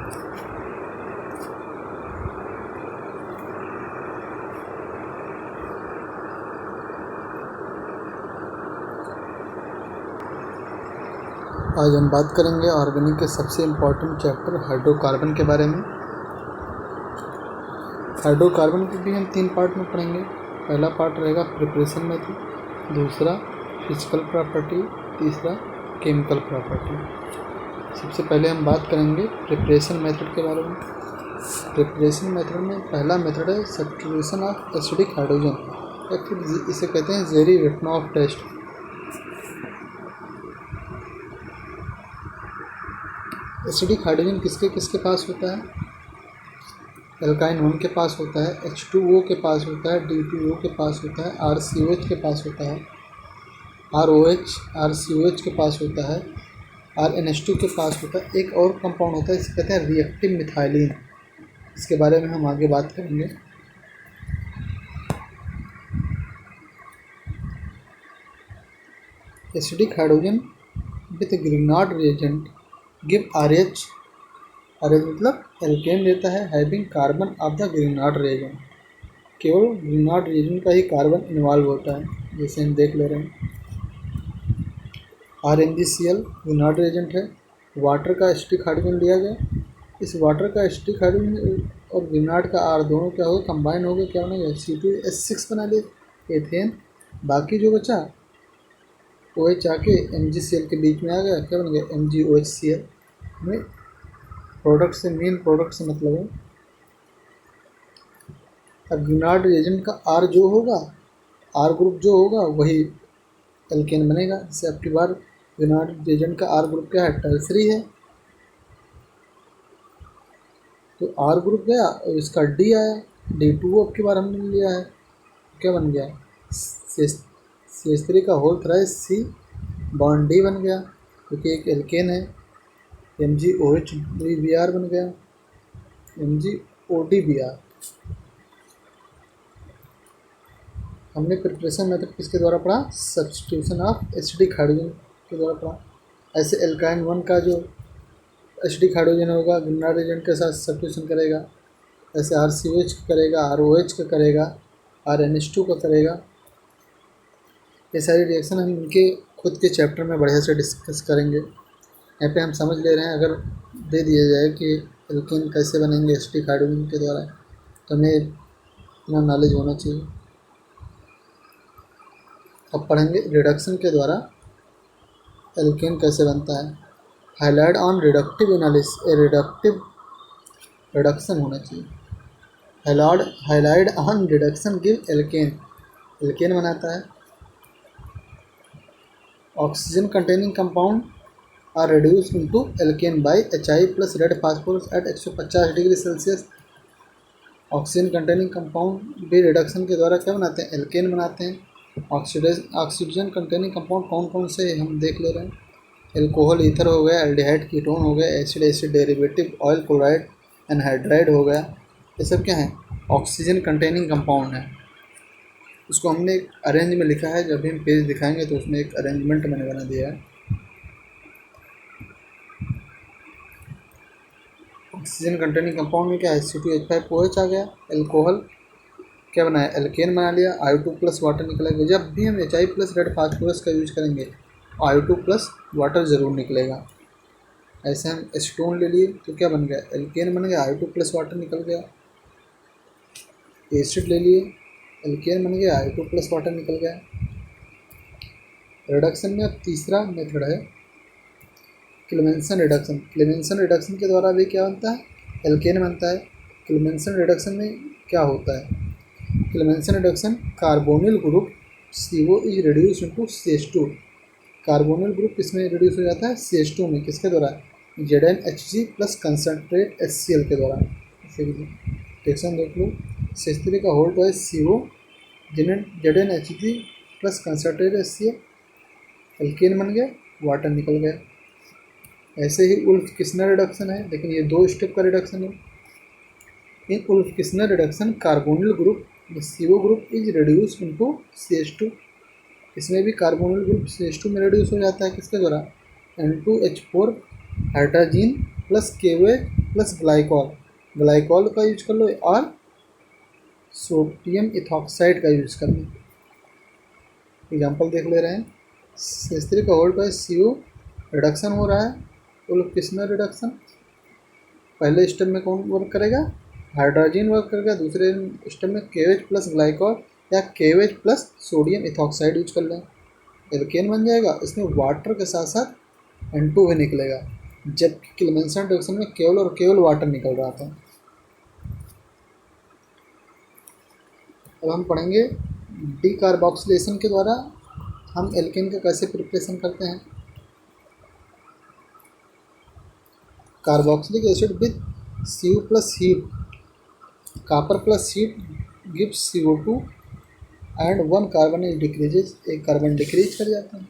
आज हम बात करेंगे ऑर्गेनिक के सबसे इम्पोर्टेंट चैप्टर हाइड्रोकार्बन के बारे में। हाइड्रोकार्बन को भी हम 3 पार्ट में पढ़ेंगे। पहला पार्ट रहेगा प्रिपरेशन मेथड, दूसरा फिजिकल प्रॉपर्टी, तीसरा केमिकल प्रॉपर्टी। सबसे पहले हम बात करेंगे प्रिपरेशन मेथड के बारे में। प्रिपरेशन मेथड में पहला मेथड है सब्स्टिट्यूशन ऑफ एसिडिक हाइड्रोजन, या फिर इसे कहते हैं जेरी-रिटनॉफ टेस्ट। एसिडिक हाइड्रोजन किसके किसके पास होता है? एल्काइन 1 के पास होता है, H2O के पास होता है, D2O के पास होता है, RCOH के पास होता है, ROH RCOH के पास होता है, RNH2 के पास होता है। एक और कंपाउंड होता है, इसे कहते हैं रिएक्टिव मिथाइलिन। इसके बारे में हम आगे बात करेंगे। Acidic hydrogen with Grignard reagent give RH मतलब एल्केन देता है, having carbon of the Grignard reagent. केवल ग्रिग्नार्ड रिएजेंट का ही कार्बन इन्वॉल्व होता है, जैसे हम देख ले रहे हैं। RNGCl ग्रिग्नार्ड रिएजेंट है। वाटर का एसिडिक हाइड्रोजन लिया गया। इस वाटर का एसिडिक हाइड्रोजन और ग्रिग्नार्ड का R दोनों क्या होगा, कंबाइन हो गए, क्या बनेगा, C2H6 बना लिए एथेन। बाकी जो बचा OH आके MgCl के बीच में आ गया, क्या बन गया, MgOHCl। में प्रोडक्ट से, मेन प्रोडक्ट से मतलब है। अब ग्रिग्नार्ड रिएजेंट का R जो होगा, R ग्रुप जो होगा वही एल्केन बनेगा। इससे आपकी बार ग्रिग्नार्ड रिएजेंट का R ग्रुप क्या है, टर्सरी है, तो R ग्रुप गया और इसका D आया, D2O अब की बार हमने लिया है, क्या बन गया, CH3 का whole thrice C bond D बन गया, क्योंकि एक एल्केन है। MgOH बन गया, MgODBr। हमने प्रिपरेशन मेथड किसके द्वारा पढ़ा, सब्स्टिट्यूशन ऑफ एसिडिक हाइड्रोजन के द्वारा पढ़ा। ऐसे एल्काइन 1 का जो एसिडिक हाइड्रोजन होगा ग्रिग्नार्ड रिएजेंट के साथ सब्स्टिट्यूशन करेगा, ऐसे RCOH का करेगा, ROH का करेगा, RNH2 का करेगा। ये सारी रिएक्शन हम इनके खुद के चैप्टर में बढ़िया से डिस्कस करेंगे। यहाँ पे हम समझ ले रहे हैं, अगर दे दिया जाए कि एल्केन कैसे बनेंगे एसिडिक हाइड्रोजन के द्वारा, तो हमें इतना नॉलेज होना चाहिए। अब पढ़ेंगे रिडक्शन के द्वारा एल्केन कैसे बनता है। Highlight on reductive analysis, reductive reduction होना चाहिए। Highlight on reduction give alkane, alkane बनाता है। Oxygen containing compound are reduced into alkane by HI plus red phosphorus at 150 degree Celsius. Oxygen containing compound भी reduction के द्वारा क्या बनाते हैं, एल्केन बनाते हैं। ऑक्सीजन कंटेनिंग कंपाउंड कौन कौन से हम देख ले रहे हैं। एल्कोहल ईथर हो गया, एल्डिहाइड कीटोन हो गया, acid acid derivative oil chloride anhydride हो गया। ये सब क्या है, ऑक्सीजन कंटेनिंग कंपाउंड है। उसको हमने एक अरेंज में लिखा है, जब भी हम पेज दिखाएंगे तो उसमें एक अरेंजमेंट मैंने बना दिया है। ऑक्सीजन कंटेनिंग कंपाउंड में क्या है, C2H5OH आ गया। एल्कोहल क्या बनाया, एल्केन बना लिया, I2 प्लस वाटर निकलेगा। जब भी हम HI प्लस रेड फास्फोरस का यूज करेंगे I2 प्लस वाटर ज़रूर निकलेगा। ऐसे हम एसीटोन ले लिए तो क्या बन गया, एल्केन बन गया, I2 प्लस वाटर निकल गया। एसिड ले लिए, एल्केन बन गया, I2 प्लस वाटर निकल गया। रिडक्शन में अब तीसरा मेथड है क्लेमेंसन रिडक्शन। क्लेमेंसन रिडक्शन के द्वारा भी क्या बनता है, एल्केन बनता है। क्लेमेंसन रिडक्शन में क्या होता है, Clemmensen reduction carbonyl group CO is reduce into CH2। Carbonyl group किसमें रिड्यूस हो जाता है, CH2 में, किसके द्वारा, ZnHg प्लस कंसनट्रेट HCl के द्वारा। रिएक्शन देख लो, CH3 का whole twice CO, ZnHg plus concentrate HCl, alkane बन गया, वाटर निकल गया। ऐसे ही उल्फ किस्नर रिडक्शन है, लेकिन ये 2 स्टेप का रिडक्शन है। In Wolff Kishner reduction carbonyl group CO group is reduce into CH2। इसमें भी कार्बोनिल ग्रुप CH2 में रिड्यूस हो जाता है, किसके द्वारा, N2H4 hydrazine plus KOH plus glycol, glycol का यूज कर लो और सोडियम इथॉक्साइड का यूज कर लो। एग्जाम्पल देख ले रहे हैं, C3 का होल्ड पर CO रिडक्शन हो रहा है, वो लोग किसमें रिडक्शन, पहले स्टेप में कौन वर्क करेगा, हाइड्रोजन वर्क करेगा, दूसरे स्टेप में KOH प्लस ग्लाइकॉल या KOH plus sodium ethoxide use कर लें, एल्केन बन जाएगा। इसमें वाटर के साथ साथ N2 भी निकलेगा, जबकि क्लेमेंसन रिडक्शन में केवल और केवल वाटर निकल रहा था। अब हम पढ़ेंगे डीकार्बोक्सिलेशन के द्वारा हम एल्केन का कैसे प्रिपरेशन करते हैं। Carboxylic acid with Cu plus heat, copper plus heat gives CO2 and 1 carbon is decreases, एक कार्बन डिक्रीज कर जाता है।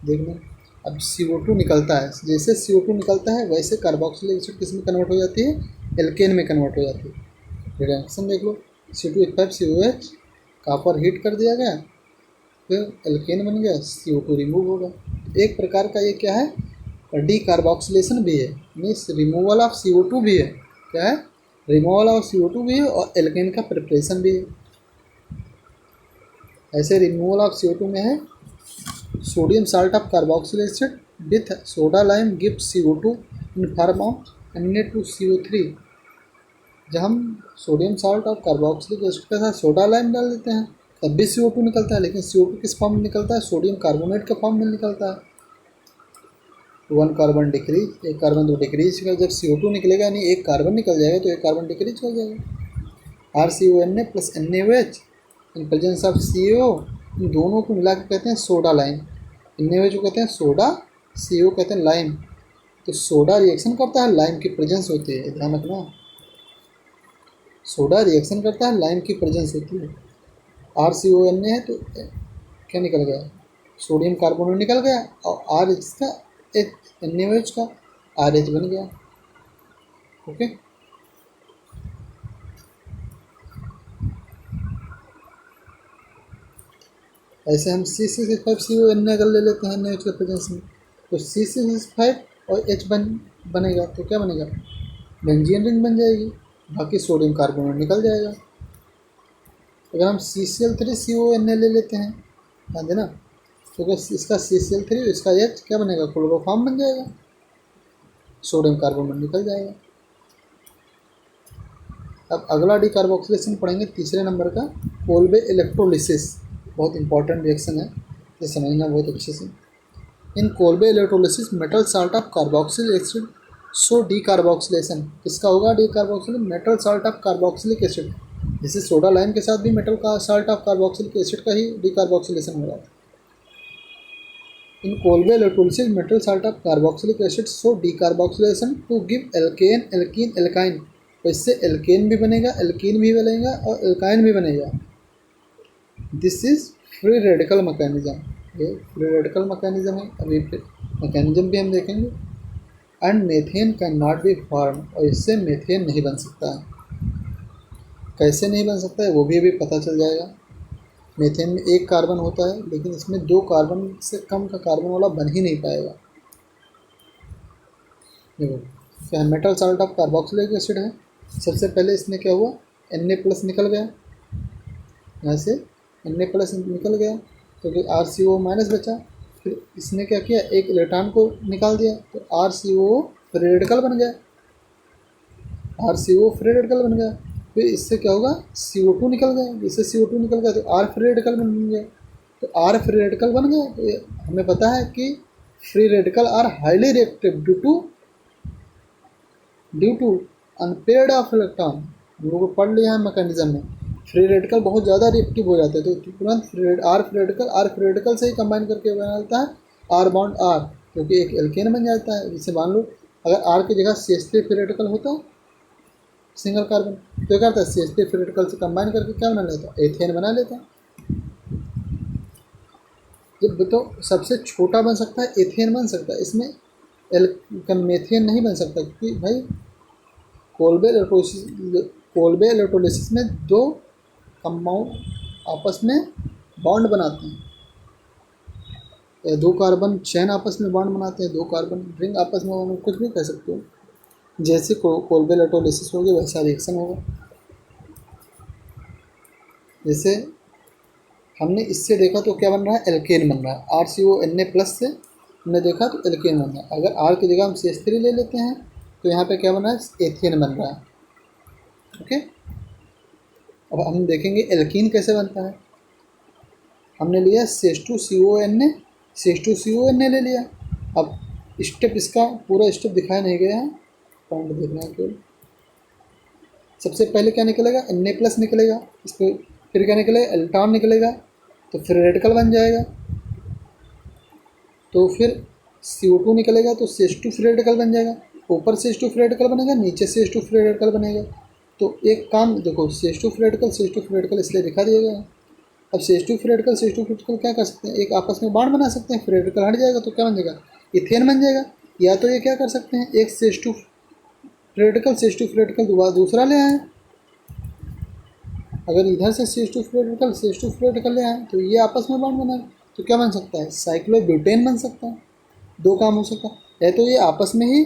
देख लें, अब CO2 निकलता है, जैसे CO2 निकलता है वैसे कार्बोक्सिलिक एसिड किस में कन्वर्ट हो जाती है, एल्केन में कन्वर्ट हो जाती है। रिएक्शन देख लो, C2H5COH, कॉपर हीट कर दिया गया, फिर एल्केन बन गया, CO2 रिमूव होगा। एक प्रकार का ये क्या है, डीकार्बोक्सिलेशन भी है, मीन्स रिमूवल ऑफ CO2 भी है। क्या है, रिमूवल ऑफ CO2 भी है और एल्केन का प्रिपरेशन भी है। ऐसे रिमूवल ऑफ CO2 में है sodium salt of carboxyl acid with soda lime gives CO2 in form of Na2CO3। जब हम सोडियम साल्ट और कार्बोक्सिलिक एसिड के साथ सोडा लाइम डाल देते हैं तब भी CO2 निकलता है, लेकिन CO2 किस फॉर्म में निकलता है, सोडियम कार्बोनेट के फॉर्म में निकलता है। 1 कार्बन डिक्रीज, एक कार्बन तो डिक्रीज का, जब CO2 निकलेगा यानी एक कार्बन निकल जाएगा तो एक कार्बन डिक्रीज हो जाएगा। RCONA plus NaOH in presence of CO, इन दोनों को मिला के कहते हैं सोडा लाइम। NaOH को कहते हैं सोडा, CO कहते हैं लाइम। तो सोडा रिएक्शन करता है, लाइम की प्रेजेंस होती है, ध्यान रखना, सोडा रिएक्शन करता है, लाइम की प्रेजेंस होती है। RCONA है तो क्या निकल गया, सोडियम कार्बोनेट निकल गया, और R इसका NaOH का RH बन गया। ओके, ऐसे हम C6H5CONA अगर ले लेते हैं NaOH के प्रेजेंस में, तो C6H5 और H बनेगा तो क्या बनेगा, बेंजीन रिंग बन जाएगी, बाकी सोडियम कार्बोनेट निकल जाएगा। अगर हम CCl3CONA ले लेते हैं, ध्यान देना, तो इसका CCl3 इसका H क्या बनेगा, क्लोरोफॉर्म बन जाएगा, सोडियम कार्बोनेट निकल जाएगा। अब अगला डीकार्बोक्सिलेशन पढ़ेंगे, तीसरे नंबर का, कोल्बे इलेक्ट्रोलिसिस। बहुत इंपॉर्टेंट रिएक्शन है, ये समझना बहुत अच्छे से। In Kolbe electrolysis metal salt of carboxyl acid so decarboxylation, किसका होगा decarboxylation, metal salt of carboxylic acid. जैसे सोडा लाइम के साथ भी मेटल का साल्ट ऑफ कार्बोक्सिलिक एसिड का ही डीकार्बोक्सिलेशन हो रहा है। In Kolbe electrolysis metal salt of carboxylic acid so decarboxylation to give alkane, alkene, alkyne. तो इससे एल्केन भी बनेगा, एल्कीन भी बनेगा और एल्काइन भी बनेगा। This is free radical mechanism, ये फ्री रेडिकल मैकेनिज्म है, अभी मैकेनिज्म भी हम देखेंगे। And methane can not be form, और इससे मेथेन नहीं बन सकता है। कैसे नहीं बन सकता है वो भी अभी पता चल जाएगा। मेथेन में एक कार्बन होता है, लेकिन इसमें 2 कार्बन से कम का कार्बन वाला बन ही नहीं पाएगा। देखो क्या, metal salt of carboxylic acid है, सबसे पहले इसमें क्या हुआ, Na+ निकल गया, यहाँ से Na+ निकल गया तो कि RCO- बचा, फिर इसने क्या किया, एक इलेक्ट्रॉन को निकाल दिया तो RCO फ्री रेडिकल बन गया, RCO फ्री रेडिकल बन गया। फिर इससे क्या होगा, CO2 निकल गया, इससे CO2 निकल गया तो R फ्री रेडिकल बन गया, तो R फ्री रेडिकल बन गया। तो हमें पता है कि free radical are highly reactive due to unpaired of electron. हम लोग को पढ़ लिया है मैकेनिज्म में, फ्री रेडिकल बहुत ज़्यादा रिएक्टिव हो जाते हैं, तो तुरंत आर फ्री रेडिकल से ही कंबाइन करके बनाता है R बॉन्ड R, क्योंकि एक एल्केन बन जाता है। जैसे मान लो अगर R की जगह CH3 फ्री रेडिकल होता सिंगल कार्बन, तो क्या करता है, CH3 फ्री रेडिकल से कंबाइन करके क्या बना लेता, एथेन बना लेता। जब तो सबसे छोटा बन सकता है, एथेन बन सकता है, इसमें मेथेन नहीं बन सकता, क्योंकि भाई कोल्बे इलेक्ट्रोलिसिस में 2 कंपाउंड आपस में बॉन्ड बनाते हैं। या दो कार्बन चैन आपस में बॉन्ड बनाते हैं, दो कार्बन रिंग आपस में बॉन्ड, कुछ भी कह सकते हो। जैसे कोल्बेल ऑटोलिसिस होगी वैसा रिएक्शन होगा। जैसे हमने इससे देखा तो क्या बन रहा है, एल्केन बन रहा है। RCONA+ से हमने देखा तो एल्केन बन रहा है। अगर R की जगह हम CH3 ले लेते हैं तो यहाँ पे क्या बन रहा है, एथेन बन रहा है। ओके, अब हम देखेंगे एल्कीन कैसे बनता है। हमने लिया CH2CONA ले लिया। अब स्टेप, इसका पूरा स्टेप दिखाया नहीं गया है, पॉइंट देखना है केवल। सबसे पहले क्या निकलेगा, Na+ निकलेगा, इस पर फिर क्या निकलेगा, एल्टान निकलेगा, तो फिर रेडिकल बन जाएगा। तो फिर CO2 निकलेगा तो CH2 फ्री रेडिकल बन जाएगा। ऊपर CH2 फ्री रेडिकल बनेगा, नीचे CH2 फ्री रेडिकल बनेगा। तो एक काम देखो, CH2 फ्री रेडिकल इसलिए दिखा दिया गया है। अब CH2 फ्री रेडिकल क्या कर सकते हैं, एक आपस में बॉन्ड बना सकते हैं। फ्री रेडिकल हट जाएगा तो क्या बन जाएगा, इथेन बन जाएगा। या तो ये क्या कर सकते हैं, एक CH2 फ्री रेडिकल दूसरा ले आए। अगर इधर से CH2 फ्री रेडिकल ले आए तो ये आपस में बॉन्ड बनाए तो क्या बन सकता है, साइक्लोब्यूटेन बन सकता है। दो काम हो सकता है, या तो ये आपस में ही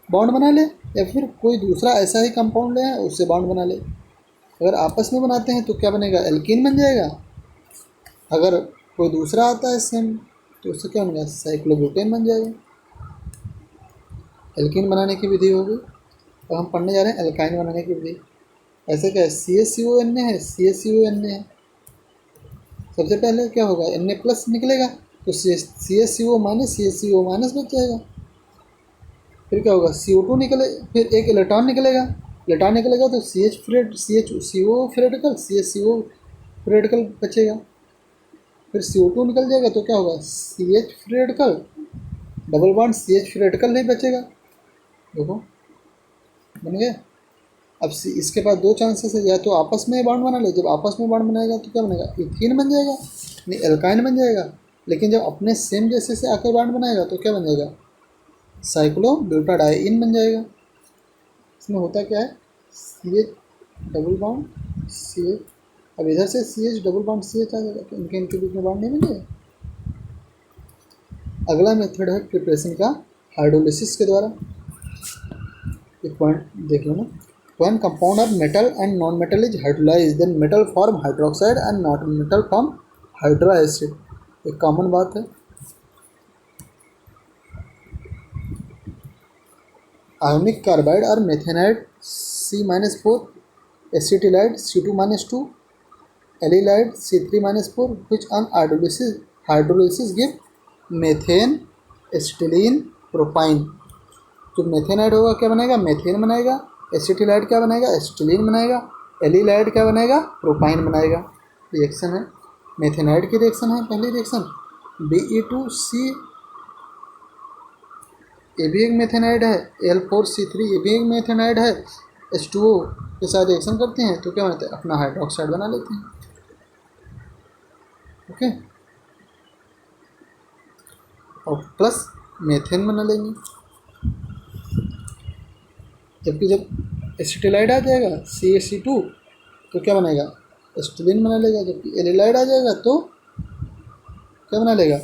बॉन्ड बना ले या फिर कोई दूसरा ऐसा ही कंपाउंड ले आए उससे बॉन्ड बना ले। अगर आपस में बनाते हैं तो क्या बनेगा, एल्कीन बन जाएगा। अगर कोई दूसरा आता है सेम तो उससे क्या बनेगा, साइक्लोब्यूटेन बन जाएगा। एल्कीन बनाने की विधि होगी। और हम पढ़ने जा रहे हैं एल्काइन बनाने की विधि। ऐसे क्या है, CHCONA है, CHCONA है। सबसे पहले क्या होगा, Na+ निकलेगा तो CHCO- बच जाएगा। फिर क्या होगा, CO2 निकले, फिर एक इलेक्ट्रॉन निकलेगा, तो CHCO फ्री रेडिकल बचेगा। फिर CO2 निकल जाएगा तो क्या होगा, CH free radical, double bond CH free radical नहीं बचेगा। देखो बन गया। अब इसके पास दो चांसेस है, या तो आपस में बॉन्ड बना ले। जब आपस में बॉन्ड बनाएगा तो क्या बनेगा, इथीन बन जाएगा, नहीं एल्काइन बन जाएगा। लेकिन जब अपने सेम जैसे से आकर बॉन्ड बनाएगा तो क्या बन जाएगा, साइक्लोब्यूटाडाइन बन जाएगा। इसमें होता क्या है, CH डबल बॉन्ड CH, अब इधर से CH डबल बॉन्ड CH आ जाएगा तो इनके बीच में बॉन्ड नहीं बनेगा। अगला मेथड है प्रिपरेशन का, हाइड्रोलिसिस के द्वारा। एक पॉइंट देख लो ना, when compound of metal and non-metal is hydrolyzed then metal form hydroxide and non-metal form hydroacid। एक कॉमन बात है। आयोनिक कार्बाइड और मेथेनाइड C-4, acetylide C2-2, एलिलाइड C3-4 which on hydrolysis give methane, acetylene, propyne. जो मेथेनाइड होगा क्या बनेगा, मेथेन बनाएगा। Acetylide क्या बनाएगा, एसिटिलीन बनाएगा। एलिलाइड क्या बनाएगा, प्रोपाइन बनाएगा। रिएक्शन है, मेथेनाइड की रिएक्शन है। पहली रिएक्शन Be2C, ये भी एक मेथेनाइड है। Al4C3 ये भी एक मेथेनाइड है। H2O के साथ रिएक्शन करते हैं तो क्या बनता है, अपना हाइड्रोक्साइड बना लेते हैं। ओके, और प्लस मेथेन बना लेंगे। जबकि जब एसिटिलाइड आ जाएगा CaC2 तो क्या बनेगा, एसिटिलीन बना लेगा। जबकि एलिलाइड आ जाएगा तो क्या बना लेगा,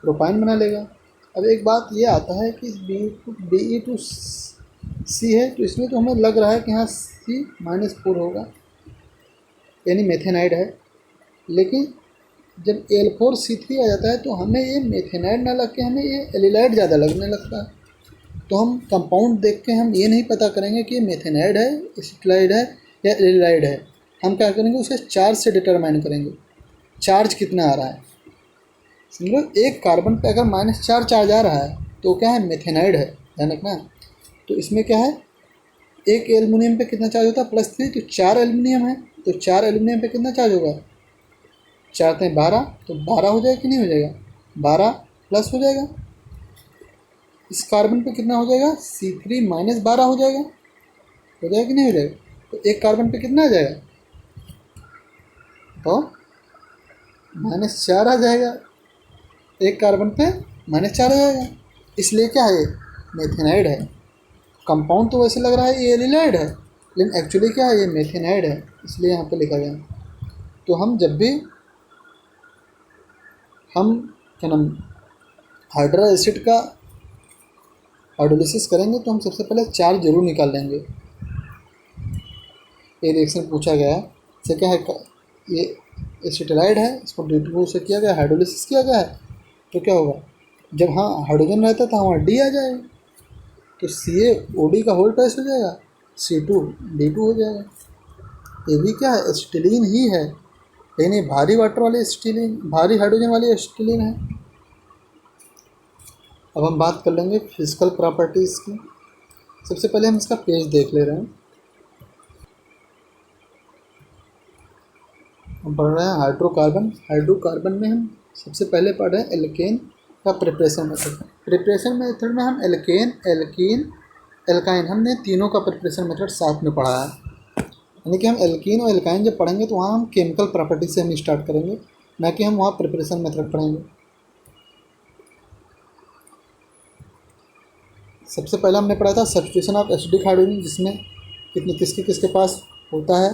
प्रोपाइन बना लेगा। अब एक बात ये आता है कि Be2C है तो इसमें तो हमें लग रहा है कि यहाँ C-4 होगा, यानी मेथेनाइड है। लेकिन जब Al4C3 आ जाता है तो हमें ये मेथेनाइड ना लग के हमें ये एलिलाइड ज़्यादा लगने लगता है। तो हम कंपाउंड देख के हम ये नहीं पता करेंगे कि मेथेनाइड है, एसिटिलाइड है या एलिलाइड है। हम क्या करेंगे, उसे चार्ज से डिटरमाइन करेंगे, चार्ज कितना आ रहा है। समझो, एक कार्बन पे अगर -4 चार्ज आ रहा है तो क्या है, मेथेनाइड है, ध्यान रखना। तो इसमें क्या है, एक एल्युमिनियम पे कितना चार्ज होता है, +3, तो 4 एल्युमिनियम है तो 4 एल्युमिनियम पे कितना चार्ज होगा, 4 × 12, तो 12 हो जाएगा कि नहीं हो जाएगा, 12 प्लस हो जाएगा। इस कार्बन पे कितना हो जाएगा, C3-12 हो जाएगा कि नहीं हो जाएगा। तो एक कार्बन पे कितना आ जाएगा, तो -4 आ जाएगा। एक कार्बन पे -4 आ जाएगा, इसलिए क्या है, मेथेनाइड है। कंपाउंड तो वैसे लग रहा है ये एलिलाइड है, लेकिन एक्चुअली क्या है, ये मेथेनाइड है, इसलिए यहाँ पे लिखा गया। तो हम जब भी हम क्या नाम, हाइड्रा एसिड का हाइड्रोलिसिस करेंगे तो हम सबसे पहले चार्ज जरूर निकाल लेंगे। ये रिएक्शन पूछा गया है, इसे क्या है, ये एसिटाइड है, इसको D2O से किया गया, हाइड्रोलिसिस किया गया है, तो क्या होगा, जब हाँ हाइड्रोजन रहता था वहाँ D आ जाएगा, तो CaOD का होल ट्वाइस हो जाएगा, C2D2 हो जाएगा। ये भी क्या है, एसिटिलीन ही है, लेकिन ये भारी वाटर वाली एसिटिलीन, भारी हाइड्रोजन वाली एसिटिलीन है। अब हम बात कर लेंगे फिजिकल प्रॉपर्टीज़ की। सबसे पहले हम इसका पेज देख ले रहे हैं। हम पढ़ रहे हैं हाइड्रोकार्बन। हाइड्रोकार्बन में हम सबसे पहले पढ़ रहे हैं एल्केन का प्रिपरेशन मेथड। प्रिपरेशन मेथड में हम एल्केन, एल्कीन, एल्काइन, हमने तीनों का प्रिपरेशन मेथड साथ में पढ़ा है। यानी कि हम एल्कीन और एल्काइन जब पढ़ेंगे तो वहाँ हम केमिकल प्रॉपर्टी से हम स्टार्ट करेंगे, ना कि हम वहाँ प्रिपरेशन मेथड पढ़ेंगे। सबसे पहले हमने पढ़ा था सब्स्टिट्यूशन ऑफ एसिडिक हाइड्रोजन, जिसमें कितने किसके पास होता है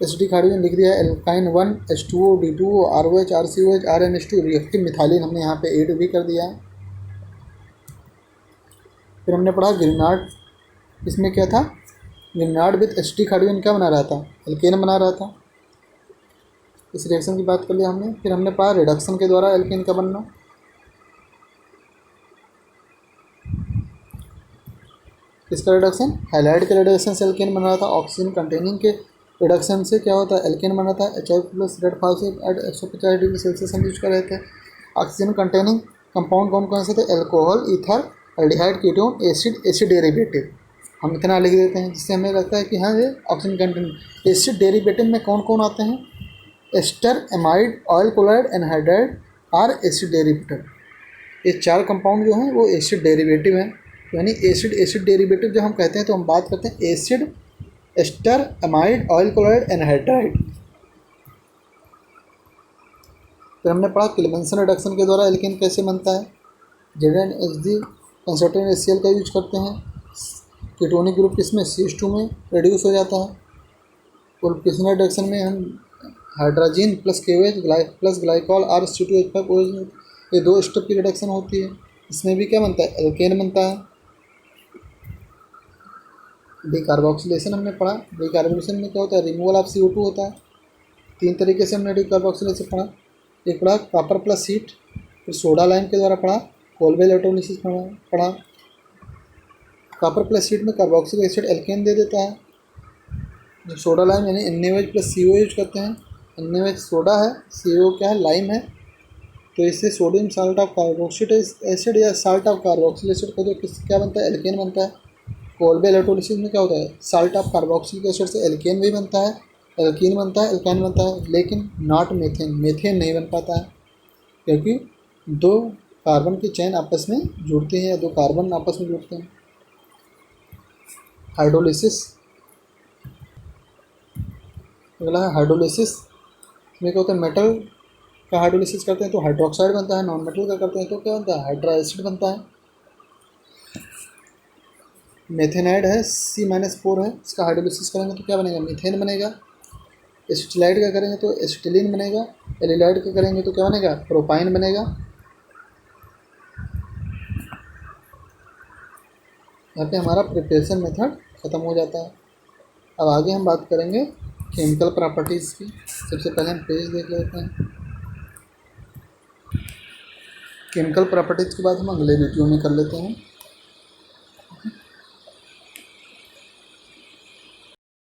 एसिडिक हाइड्रोजन, लिख दिया है alkyne 1 H2O D2O ROH RCOH RNH2, reactive methylene हमने यहाँ पे ऐड भी कर दिया है। फिर हमने पढ़ा ग्रिनार्ड, इसमें क्या था, ग्रिनार्ड विथ एसिडिक हाइड्रोजन क्या बना रहा था, एल्केन बना रहा था। इस रिएक्शन की बात कर लिया हमने। फिर हमने पढ़ा रिडक्शन के द्वारा एल्केन का बनना। इसका रिडक्शन, हैलाइड के रिडक्शन से एल्केन बन रहा था। ऑक्सीजन कंटेनिंग के रिडक्शन से क्या होता है, एल्केन बन रहा था। HI plus red phosphate at 150 degree Celsius हम यूज कर रहे थे। ऑक्सीजन कंटेनिंग कंपाउंड कौन कौन से थे, alcohol, ether, aldehyde, ketone, acid, acid derivative. हम इतना लिख देते हैं जिससे हमें लगता है कि हाँ ये ऑक्सीजन कंटेनिंग। एसिड डेरिवेटिव में कौन कौन आते हैं, ester, amide, oil chloride, anhydride और एसिड डेरिवेटिव। ये चार कंपाउंड जो हैं वो एसिड डेरिवेटिव हैं। यानी एसिड डेरिवेटिव जब हम कहते हैं तो हम बात करते हैं acid, ester, amide, oil chloride, anhydride. फिर हमने पढ़ा क्लेमेंसन रिडक्शन के द्वारा एल्केन कैसे बनता है। ZnHD कंसर्टेंट HCl का यूज करते हैं। कीटोनिक ग्रुप किसमें, CH2 में रिड्यूस हो जाता है। पोलफिकेशन रिडक्शन में हम hydrogen plus KOH plus glycol और C2H5OH, ये दो स्टेप की रिडक्शन होती है। इसमें भी क्या बनता है, एल्केन बनता है। डिकार्बोक्सिलेशन हमने पढ़ा। डिकार्बोक्सिलेशन में क्या होता है, रिमूवल ऑफ CO2 होता है। तीन तरीके से हमने डिकार्बोक्सिलेशन पढ़ा। एक पढ़ा कॉपर प्लस हीट, फिर सोडा लाइम के द्वारा पढ़ा, कोल्बे इलेक्ट्रोलिसिस पढ़ा। कॉपर प्लस हीट में कार्बोक्सिलिक एसिड एल्केन दे देता है। जो सोडा लाइम यानी NaOH प्लस CO यूज करते हैं। NaOH सोडा है, CO क्या है, लाइम है, तो इससे sodium salt of carboxylic acid या साल्ट ऑफ कार्बोक्सिलिक एसिड को जो क्या बनता है, एल्केन बनता है। कोल्बे इलेक्ट्रोलिसिस में क्या होता है, साल्ट ऑफ कार्बोक्सिलिक एसिड से एल्केन भी बनता है, एल्कीन बनता है, एल्काइन बनता है, लेकिन नॉट मीथेन। मीथेन नहीं बन पाता है क्योंकि दो कार्बन की चेन आपस में जुड़ते हैं या दो कार्बन आपस में जुड़ते हैं। हाइड्रोलिसिस, अगला है हाइड्रोलिसिस में क्या होता है, मेटल का हाइड्रोलिसिस करते हैं तो हाइड्रोक्साइड बनता है, नॉन मेटल का करते हैं तो क्या बनता है, हाइड्रा एसिड बनता है। मेथेनाइड है, C-4 है, इसका हाइड्रोलिसिस करेंगे तो क्या बनेगा, मीथेन बनेगा। एसिटिलाइड का करेंगे तो एसिटिलीन बनेगा। एलिलाइड का करेंगे तो क्या बनेगा, प्रोपाइन बनेगा। यहाँ पे हमारा प्रिपरेशन मेथड ख़त्म हो जाता है। अब आगे हम बात करेंगे केमिकल प्रॉपर्टीज़ की। सबसे पहले हम पेज देख लेते हैं। केमिकल प्रॉपर्टीज़ के बाद हम अगले वीडियो में कर लेते हैं।